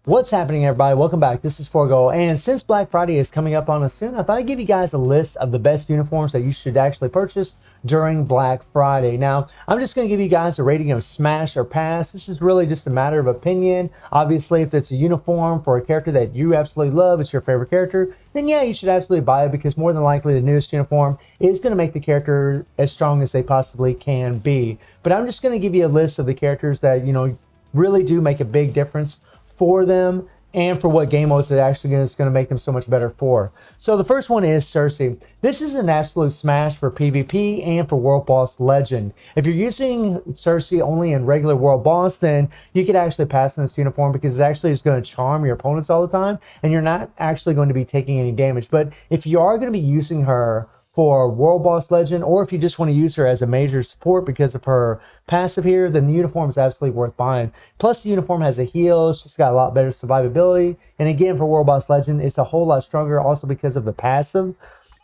What's happening, everybody? Welcome back. This is Forgo, and since Black Friday is coming up on us soon, I thought I'd give you guys a list of the best uniforms that you should actually purchase during Black Friday. Now, I'm just going to give you guys a rating of smash or pass. This is really just a matter of opinion. Obviously, if it's a uniform for a character that you absolutely love, it's your favorite character, then yeah, you should absolutely buy it, because more than likely the newest uniform is going to make the character as strong as they possibly can be. But I'm just going to give you a list of the characters that, really do make a big difference for them, and for what game modes it actually is going to make them so much better for. So the first one is Cersei. This is an absolute smash for PvP and for World Boss Legend. If you're using Cersei only in regular World Boss, then you could actually pass in this uniform, because it actually is going to charm your opponents all the time, and you're not actually going to be taking any damage. But if you are going to be using her for World Boss Legend, or if you just want to use her as a major support because of her passive here, then the uniform is absolutely worth buying. Plus, the uniform has a heal. It's just got a lot better survivability. And again, for World Boss Legend, it's a whole lot stronger also because of the passive.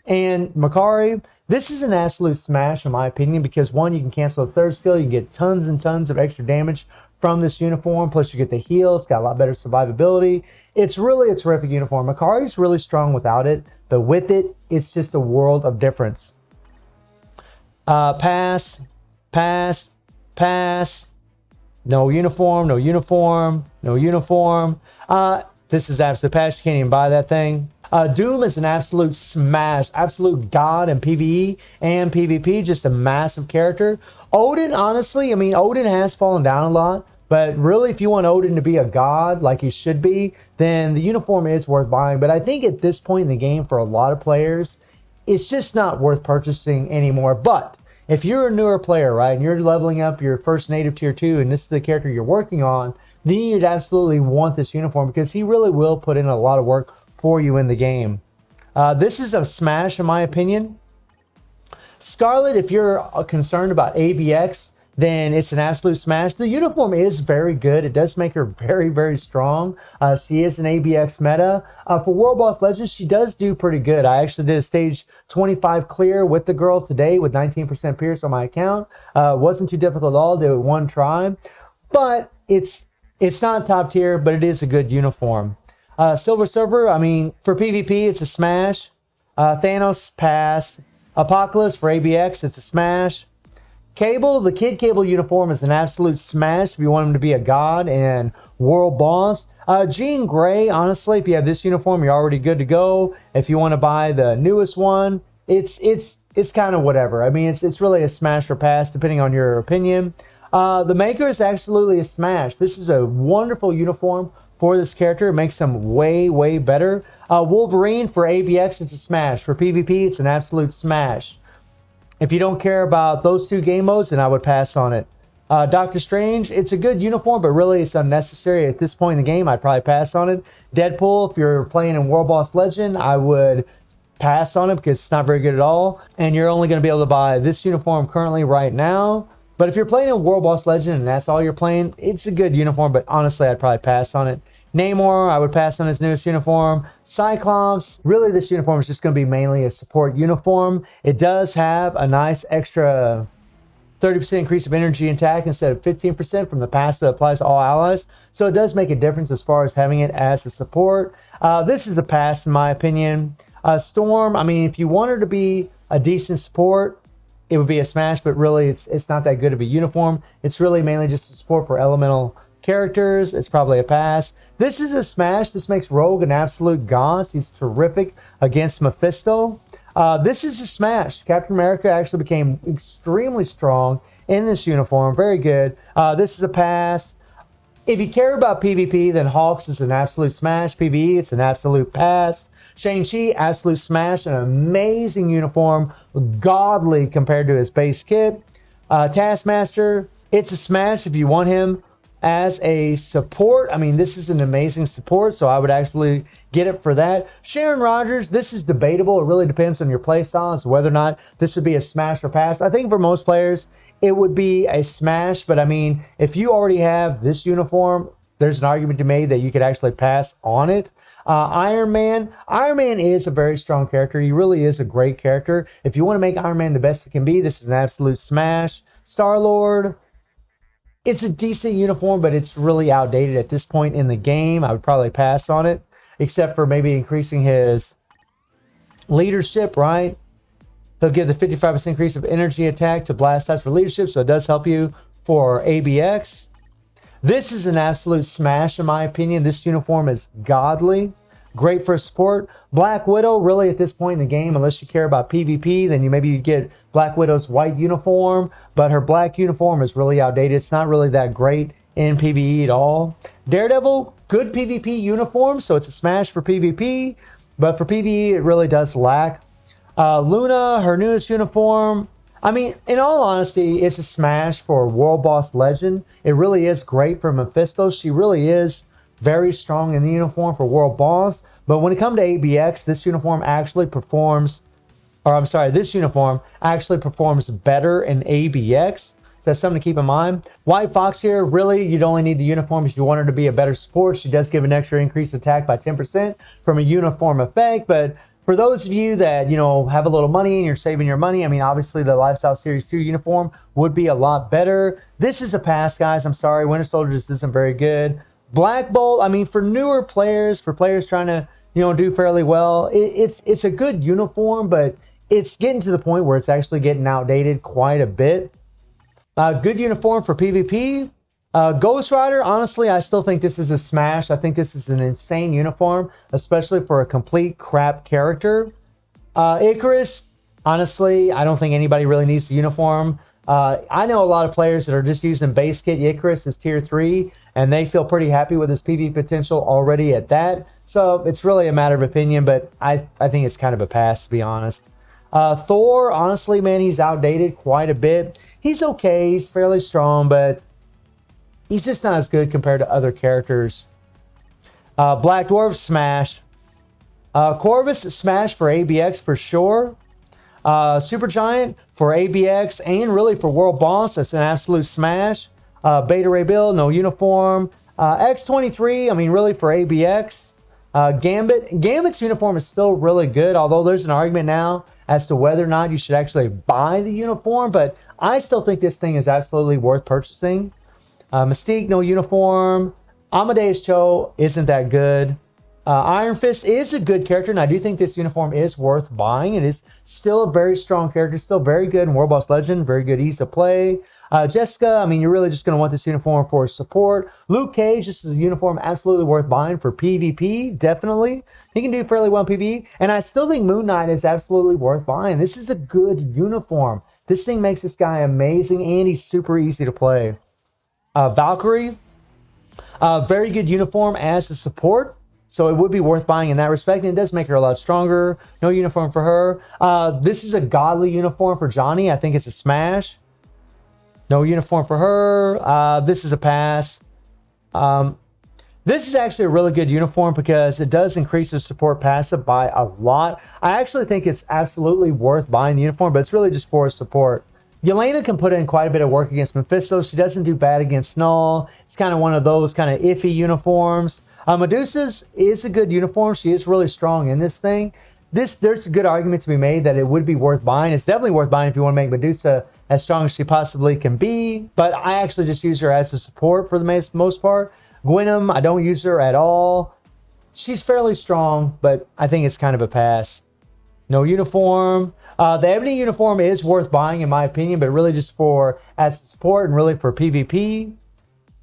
And Makari, this is an absolute smash in my opinion, because one, you can cancel the third skill. You can get tons and tons of extra damage from this uniform. Plus, you get the heal. It's got a lot better survivability. It's really a terrific uniform. Makari's really strong without it, but with it, it's just a world of difference. Pass, pass, pass. No uniform, no uniform, no uniform. This is absolute pass. You can't even buy that thing. Doom is an absolute smash, absolute god in PvE and PvP, just a massive character. Odin, honestly, Odin has fallen down a lot, but really, if you want Odin to be a god like he should be, then the uniform is worth buying. But I think at this point in the game, for a lot of players, it's just not worth purchasing anymore. But if you're a newer player, right, and you're leveling up your first native tier 2, and this is the character you're working on, then you'd absolutely want this uniform, because he really will put in a lot of work for you in the game. This is a smash in my opinion. Scarlet, if you're concerned about ABX, then it's an absolute smash. The uniform is very good. It does make her very, very strong. She is an ABX meta. For World Boss Legends, she does do pretty good. I actually did a stage 25 clear with the girl today with 19% pierce on my account. Wasn't too difficult at all. Did it one try. But it's not top tier, but it is a good uniform. Silver Surfer, for PvP, it's a smash. Thanos, pass. Apocalypse for ABX, it's a smash. Cable, the Kid Cable uniform is an absolute smash if you want him to be a god and World Boss. Jean Grey, honestly, if you have this uniform, you're already good to go. If you want to buy the newest one, it's kind of whatever. It's really a smash or pass depending on your opinion. The Maker is absolutely a smash. This is a wonderful uniform for this character. It makes him way, way better. Wolverine for ABX, it's a smash. For PvP, it's an absolute smash. If you don't care about those two game modes, then I would pass on it. Doctor Strange, it's a good uniform, but really it's unnecessary at this point in the game. I'd probably pass on it. Deadpool, if you're playing in World Boss Legend, I would pass on it, because it's not very good at all. And you're only going to be able to buy this uniform currently right now. But if you're playing in World Boss Legend and that's all you're playing, it's a good uniform, but honestly, I'd probably pass on it. Namor, I would pass on his newest uniform. Cyclops, really this uniform is just going to be mainly a support uniform. It does have a nice extra 30% increase of energy and attack instead of 15% from the passive that applies to all allies. So it does make a difference as far as having it as a support. This is a pass in my opinion. Storm, if you want her to be a decent support, it would be a smash, but really it's not that good of a uniform. It's really mainly just a support for elemental characters. It's probably a pass. This is a smash. This makes Rogue an absolute god. He's terrific against Mephisto. This is a smash. Captain America actually became extremely strong in this uniform. Very good. This is a pass. If you care about PvP, then Hawks is an absolute smash. PvE, it's an absolute pass. Shang-Chi, absolute smash. An amazing uniform. Godly compared to his base kit. Taskmaster, it's a smash if you want him as a support. This is an amazing support, so I would actually get it for that. Sharon Rogers, this is debatable. It really depends on your playstyle as to whether or not this would be a smash or pass. I think for most players, it would be a smash, but if you already have this uniform, there's an argument to be made that you could actually pass on it. Iron Man is a very strong character. He really is a great character. If you want to make Iron Man the best it can be, this is an absolute smash. Star-Lord, It's a decent uniform, but it's really outdated at this point in the game. I would probably pass on it, except for maybe increasing his leadership, right? He'll give the 55% increase of energy attack to blast types for leadership, so it does help you for ABX. This is an absolute smash in my opinion. This uniform is godly. Great for support. Black Widow, really at this point in the game, unless you care about PvP, then maybe you get Black Widow's white uniform, but her black uniform is really outdated. It's not really that great in PvE at all. Daredevil, good PvP uniform, so it's a smash for PvP, but for PvE it really does lack. Luna, her newest uniform, I mean, in all honesty, it's a smash for World Boss Legend. It really is great for Mephisto. She really is very strong in the uniform for World Boss. But when it comes to ABX, this uniform actually performs, this uniform actually performs better in ABX. So that's something to keep in mind. White Fox here, really, you'd only need the uniform if you want her to be a better support. She does give an extra increased attack by 10% from a uniform effect, but for those of you that, you know, have a little money and you're saving your money, I mean, obviously the Lifestyle Series 2 uniform would be a lot better. This is a pass, guys. I'm sorry. Winter Soldier just isn't very good. Black Bolt, I mean, for newer players, for players trying to, you know, do fairly well, it's a good uniform, but it's getting to the point where it's actually getting outdated quite a bit. Good uniform for PvP. Ghost Rider, honestly, I still think this is a smash. I think this is an insane uniform, especially for a complete crap character. Icarus, honestly, I don't think anybody really needs the uniform. I know a lot of players that are just using base kit Icarus as tier 3, and they feel pretty happy with his PvP potential already at that. So it's really a matter of opinion, but I think it's kind of a pass, to be honest. Thor, honestly, man, he's outdated quite a bit. He's okay, he's fairly strong, but he's just not as good compared to other characters. Black Dwarf, smash. Corvus, smash for ABX for sure. Supergiant for ABX and really for World Boss, that's an absolute smash. Beta Ray Bill, no uniform. X-23, I mean, really for ABX. Gambit. Gambit's uniform is still really good, although there's an argument now as to whether or not you should actually buy the uniform, but I still think this thing is absolutely worth purchasing. Mystique, no uniform. Amadeus Cho isn't that good. Iron Fist is a good character, and I do think this uniform is worth buying. It is still a very strong character, still very good in World Boss Legend, very good ease to play. Jessica, I mean, you're really just going to want this uniform for support. Luke Cage, this is a uniform absolutely worth buying for PvP, definitely. He can do fairly well in PvE, and I still think Moon Knight is absolutely worth buying. This is a good uniform. This thing makes this guy amazing, and he's super easy to play. Valkyrie, very good uniform as a support, so it would be worth buying in that respect, and it does make her a lot stronger. No uniform for her. This is a godly uniform for Johnny. I think it's a smash. No uniform for her. This is a pass. This is actually a really good uniform because it does increase the support passive by a lot. I actually think it's absolutely worth buying the uniform, but it's really just for support. Yelena can put in quite a bit of work against Mephisto. She doesn't do bad against Null. It's kind of one of those kind of iffy uniforms. Medusa's is a good uniform. She is really strong in this thing. There's a good argument to be made that it would be worth buying. It's definitely worth buying if you want to make Medusa as strong as she possibly can be. But I actually just use her as a support for the most part. Gwenom, I don't use her at all. She's fairly strong, but I think it's kind of a pass. No uniform. The Ebony uniform is worth buying in my opinion, but really just for as support and really for PvP.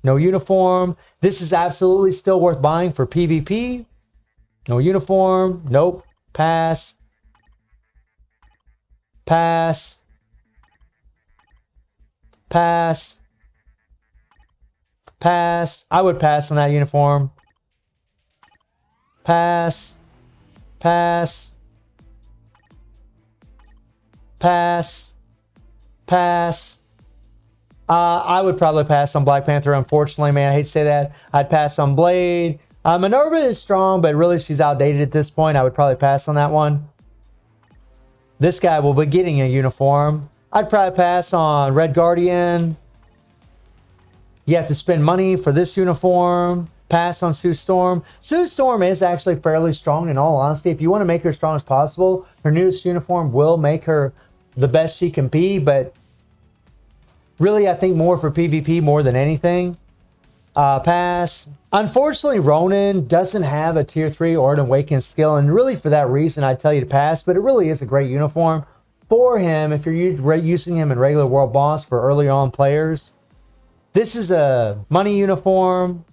No uniform. This is absolutely still worth buying for PvP. No uniform. Nope. Pass. Pass. Pass. Pass. I would pass on that uniform. Pass. Pass. Pass. Pass. I would probably pass on Black Panther, unfortunately, man. I hate to say that. I'd pass on Blade. Minerva is strong, but really she's outdated at this point. I would probably pass on that one. This guy will be getting a uniform. I'd probably pass on Red Guardian. You have to spend money for this uniform. Pass on Sue Storm. Sue Storm is actually fairly strong in all honesty. If you want to make her as strong as possible, her newest uniform will make her the best she can be, but Really, I think more for PvP more than anything. Pass. Unfortunately, Ronin doesn't have a tier 3 or an awakened skill, and really for that reason I tell you to pass, but it really is a great uniform for him if you're using him in regular world boss for early on players. This is a money uniform.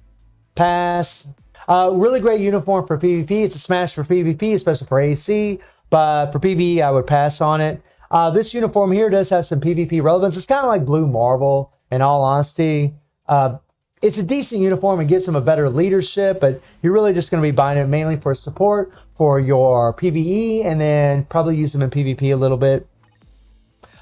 Pass. Really great uniform for PvP. It's a smash for PvP, especially for AC, but for PvE I would pass on it. This uniform here does have some PvP relevance. It's kind of like Blue Marvel, in all honesty. It's a decent uniform and gives him a better leadership, but you're really just going to be buying it mainly for support for your PvE, and then probably use them in PvP a little bit.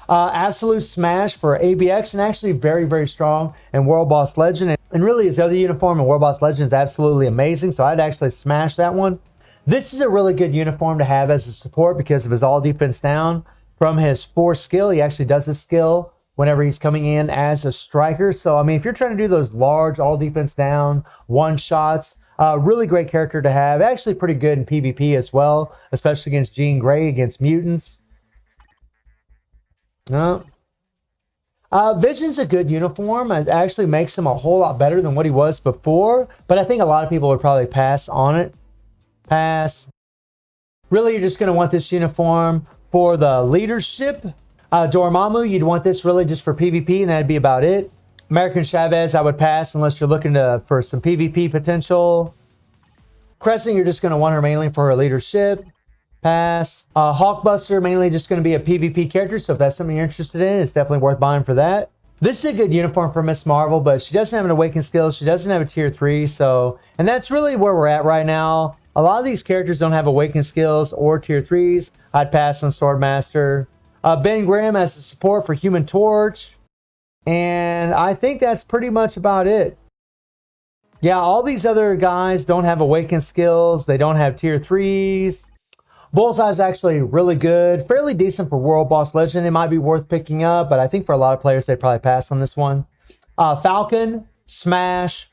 Absolute smash for ABX, and actually very, very strong in World Boss Legend. And really his other uniform in World Boss Legend is absolutely amazing, so I'd actually smash that one. This is a really good uniform to have as a support because of his all defense down. From his 4 skill, he actually does his skill whenever he's coming in as a striker. So, I mean, if you're trying to do those large all defense down one-shots, really great character to have. Actually pretty good in PvP as well, especially against Jean Grey, against mutants. No. Vision's a good uniform. It actually makes him a whole lot better than what he was before, but I think a lot of people would probably pass on it. Pass. Really, you're just going to want this uniform for the leadership. Dormammu, you'd want this really just for PvP, and that'd be about it. American Chavez, I would pass unless you're looking for some PvP potential. Crescent, you're just going to want her mainly for her leadership. Pass. Hulkbuster, mainly just going to be a PvP character, so if that's something you're interested in, it's definitely worth buying for that. This is a good uniform for Miss Marvel, but she doesn't have an awakened skill. She doesn't have a tier 3, so... And that's really where we're at right now. A lot of these characters don't have awakened skills or tier 3s. I'd pass on Swordmaster. Ben Grimm as a support for Human Torch. And I think that's pretty much about it. Yeah, all these other guys don't have awakened skills. They don't have tier 3s. Bullseye's actually really good. Fairly decent for World Boss Legend. It might be worth picking up, but I think for a lot of players, they'd probably pass on this one. Falcon, smash.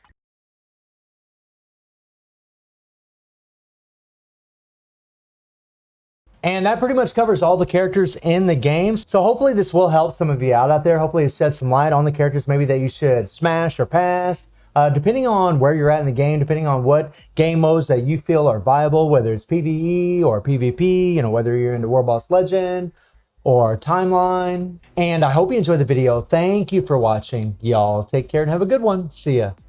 And that pretty much covers all the characters in the game. So hopefully this will help some of you out there. Hopefully it sheds some light on the characters maybe that you should smash or pass. Depending on where you're at in the game, depending on what game modes that you feel are viable, whether it's PvE or PvP, you know, whether you're into World Boss Legend or Timeline. And I hope you enjoyed the video. Thank you for watching, y'all. Take care and have a good one. See ya.